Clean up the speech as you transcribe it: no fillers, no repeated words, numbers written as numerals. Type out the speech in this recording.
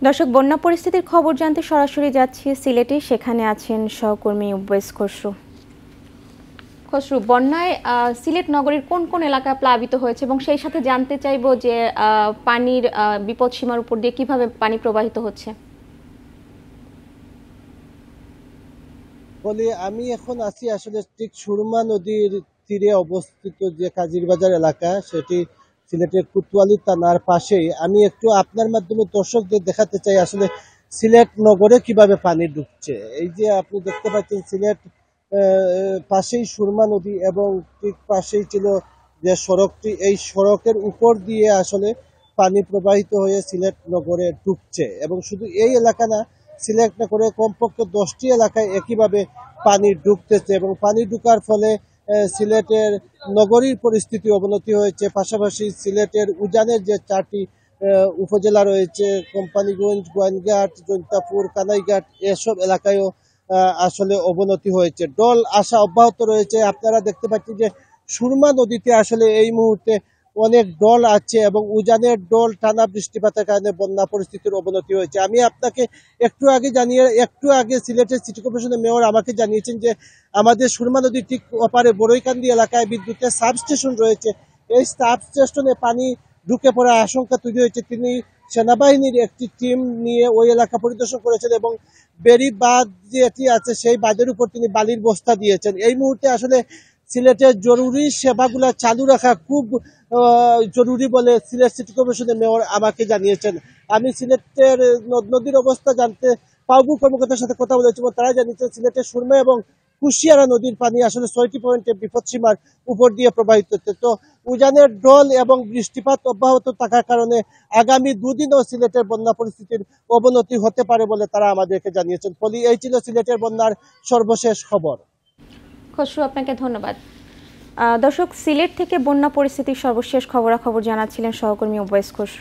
দর্শক, বন্যা পরিস্থিতির খবর জানতে সরাসরি যাচ্ছি সিলেটে। সেখানে আছেন সহকর্মী উবৈস খসরু। খসরু, বন্যায় সিলেট নগরীর কোন কোন এলাকা প্লাবিত হয়েছে এবং সেই সাথে জানতে চাইবো যে পানির বিপদসীমার উপর দিয়ে কিভাবে পানি প্রবাহিত হচ্ছে। বলি আমি এখন আছি আসলে ঠিক সুরমা নদীর তীরে অবস্থিত যে কাজিরবাজার এলাকা, সেটি সিলেটের কোতোয়ালি থানার পাশেই। আমি একটু আপনার মাধ্যমে দর্শকদের দেখাতে চাই আসলে সিলেট নগরে কিভাবে পানি ঢুকছে। এই যে আপনি দেখতে পাচ্ছেন সিলেট পাশেই সুরমা নদী এবং ঠিক পাশেই ছিল যে সড়কটি, এই সড়কের উপর দিয়ে আসলে পানি প্রবাহিত হয়ে সিলেট নগরে ঢুকছে। এবং শুধু এই এলাকা না, সিলেট নগরে কমপক্ষে 10টি এলাকায় একইভাবে পানি ঢুকতেছে এবং পানি ঢুকার ফলে সিলেটের নগরীর পরিস্থিতি অবনতি হয়েছে। পাশাপাশি সিলেটের উজানের যে 4টি উপজেলা রয়েছে, কোম্পানিগঞ্জ, গোয়াইনঘাট, জৈন্তাপুর, কানাইঘাট, এসব এলাকায়ও আসলে অবনতি হয়েছে। ডল আসা অব্যাহত রয়েছে। আপনারা দেখতে পাচ্ছেন যে সুরমা নদীতে আসলে এই মুহূর্তে অনেক ডল আছে এবং উজানের ডল টানা বৃষ্টিপাতের কারণে বন্যা পরিস্থিতির অবনতি হয়েছে। আমি আপনাকে একটু আগে সিলেটের সিটি কর্পোরেশনের মেয়র আমাকে জানিয়েছেন যে আমাদের সুরমা নদীর ঠিক ওপারে বড়ইকান্দি এলাকায় বিদ্যুতের সাবস্টেশন রয়েছে, এই সাবস্টেশনে পানি ঢুকে পড়ার আশঙ্কা তৈরি হয়েছে। তিনি সেনাবাহিনীর একটি টিম নিয়ে ওই এলাকা পরিদর্শন করেছেন এবং বেরি বাঁধ যেটি আছে সেই বাঁধের উপর তিনি বালির বস্তা দিয়েছেন। এই মুহূর্তে আসলে সিলেটের জরুরি সেবাগুলো চালু রাখা খুব জরুরি বলে সিলেট সিটি কর্পোরেশনের মেয়র আমাকে জানিয়েছেন। আমি সিলেটের নদীর অবস্থা জানতে পাবু কর্মকর্তার সাথে কথা বলেছি এবং তারা জানিয়েছেন সিলেটের সুরমা এবং কুশিয়ারা নদীর পানি আসলে 6টি পয়েন্টে বিপদসীমার উপর দিয়ে প্রবাহিত হচ্ছে। তো উজানের ডল এবং বৃষ্টিপাত অব্যাহত থাকার কারণে আগামী দুদিনও সিলেটের বন্যা পরিস্থিতির অবনতি হতে পারে বলে তারা আমাদেরকে জানিয়েছেন। ফলে এই ছিল সিলেটের বন্যার সর্বশেষ খবর। খসরু, আপনাকে ধন্যবাদ। দর্শক, সিলেট থেকে বন্যা পরিস্থিতির সর্বশেষ খবরাখবর জানাচ্ছিলেন সহকর্মী উবৈস খসরু।